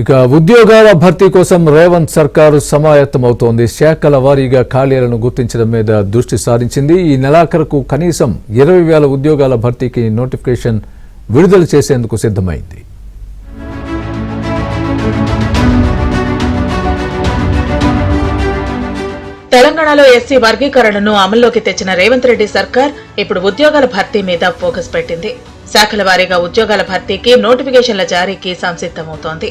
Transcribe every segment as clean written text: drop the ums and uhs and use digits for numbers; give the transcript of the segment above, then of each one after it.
ఇక ఉద్యోగాల భర్తీ కోసం రేవంత్ సర్కారు సమాయత్తమవుతోంది. శాఖల వారీగా ఖాళీలను గుర్తించడం మీద దృష్టి సారించింది. ఈ నెలాఖరుకు కనీసం 20,000 ఉద్యోగాల భర్తీకి నోటిఫికేషన్ విడుదల చేసేందుకు సిద్ధమైంది. తెలంగాణలో ఎస్సీ వర్గీకరణను అమల్లోకి తెచ్చిన రేవంత్ రెడ్డి సర్కార్ ఇప్పుడు ఉద్యోగాల భర్తీ మీద ఫోకస్ పెట్టింది. శాఖల వారీగా ఉద్యోగాల భర్తీకి నోటిఫికేషన్ల జారీకి సంసిద్దమవుతోంది.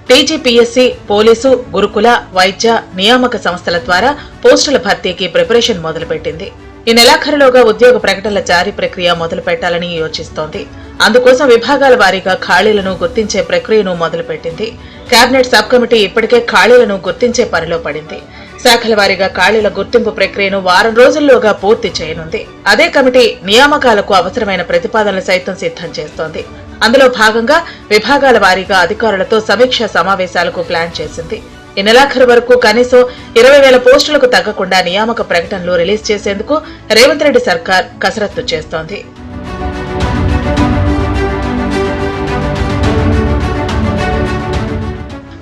టీజీపీఎస్సీ, పోలీసు, గురుకుల, వైద్య, నియామక సంస్థల ద్వారా పోస్టుల భర్తీకి ప్రిపరేషన్ మొదలుపెట్టింది. ఈ నెలాఖరులోగా ఉద్యోగ ప్రకటనల జారీ ప్రక్రియ మొదలు పెట్టాలని యోచిస్తోంది. అందుకోసం విభాగాల వారీగా ఖాళీలను గుర్తించే ప్రక్రియను మొదలుపెట్టింది. కేబినెట్ సబ్ కమిటీ ఇప్పటికే ఖాళీలను గుర్తించే పనిలో పడింది. శాఖల వారీగా ఖాళీల గుర్తింపు ప్రక్రియను వారం రోజుల్లోగా పూర్తి చేయనుంది. అదే కమిటీ నియామకాలకు అవసరమైన ప్రతిపాదనలు సైతం సిద్ధం చేస్తోంది. అందులో భాగంగా విభాగాల వారీగా అధికారులతో సమీక్షా సమావేశాలకు ప్లాన్ చేసింది. ఈ నెలాఖరు వరకు కనీసం 20,000 పోస్టులకు తగ్గకుండా నియామక ప్రకటనలు రిలీజ్ చేసేందుకు రేవంత్ రెడ్డి సర్కార్ కసరత్తు చేస్తోంది.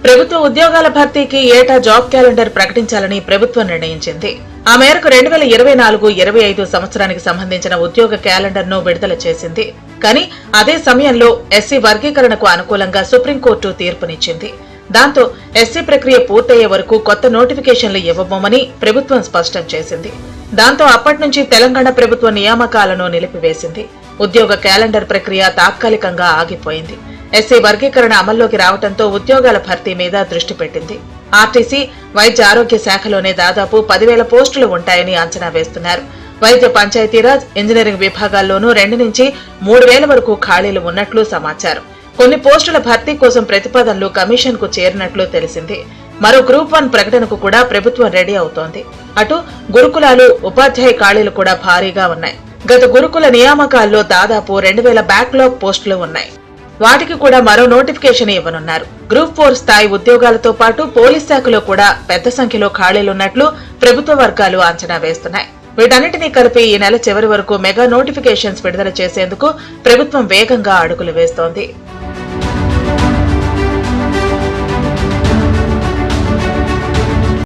ప్రభుత్వ ఉద్యోగాల భర్తీకి ఏటా జాబ్ క్యాలెండర్ ప్రకటించాలని ప్రభుత్వం నిర్ణయించింది. ఆ మేరకు 2024-25 సంవత్సరానికి సంబంధించిన ఉద్యోగ క్యాలెండర్ ను విడుదల చేసింది. కానీ అదే సమయంలో ఎస్సీ వర్గీకరణకు అనుకూలంగా సుప్రీంకోర్టు తీర్పునిచ్చింది. దాంతో ఎస్సీ ప్రక్రియ పూర్తయ్యే వరకు కొత్త నోటిఫికేషన్లు ఇవ్వబోమని ప్రభుత్వం స్పష్టం చేసింది. దాంతో అప్పటి నుంచి తెలంగాణ ప్రభుత్వ నియామకాలను నిలిపివేసింది. ఉద్యోగ క్యాలెండర్ ప్రక్రియ తాత్కాలికంగా ఆగిపోయింది. ఎస్సీ వర్గీకరణ అమల్లోకి రావడంతో ఉద్యోగాల భర్తీ మీద దృష్టి పెట్టింది. ఆర్టీసీ, వైద్య ఆరోగ్య శాఖలోనే దాదాపు 10,000 పోస్టులు ఉంటాయని అంచనా వేస్తున్నారు. వైద్య, పంచాయతీరాజ్, ఇంజనీరింగ్ విభాగాల్లోనూ 2 నుంచి 3,000 వరకు ఖాళీలు ఉన్నట్లు సమాచారం. కొన్ని పోస్టుల భర్తీ కోసం ప్రతిపాదనలు కమిషన్ కు చేరినట్లు తెలిసింది. మరో గ్రూప్ 1 ప్రకటనకు కూడా ప్రభుత్వం రెడీ అవుతోంది. అటు గురుకులాలు, ఉపాధ్యాయ ఖాళీలు కూడా భారీగా ఉన్నాయి. గత గురుకుల నియామకాల్లో దాదాపు 2,000 బ్యాక్లాగ్ పోస్టులు ఉన్నాయి. వాటికి కూడా మరో నోటిఫికేషన్ ఇవ్వనున్నారు. గ్రూప్ 4 స్థాయి ఉద్యోగాలతో పాటు పోలీస్ శాఖలో కూడా పెద్ద సంఖ్యలో ఖాళీలున్నట్లు ప్రభుత్వ వర్గాలు అంచనా వేస్తున్నాయి. వీటన్నిటినీ కలిపి ఈ నెల చివరి వరకు మెగా నోటిఫికేషన్స్ విడుదల చేసేందుకు ప్రభుత్వం వేగంగా అడుగులు వేస్తోంది.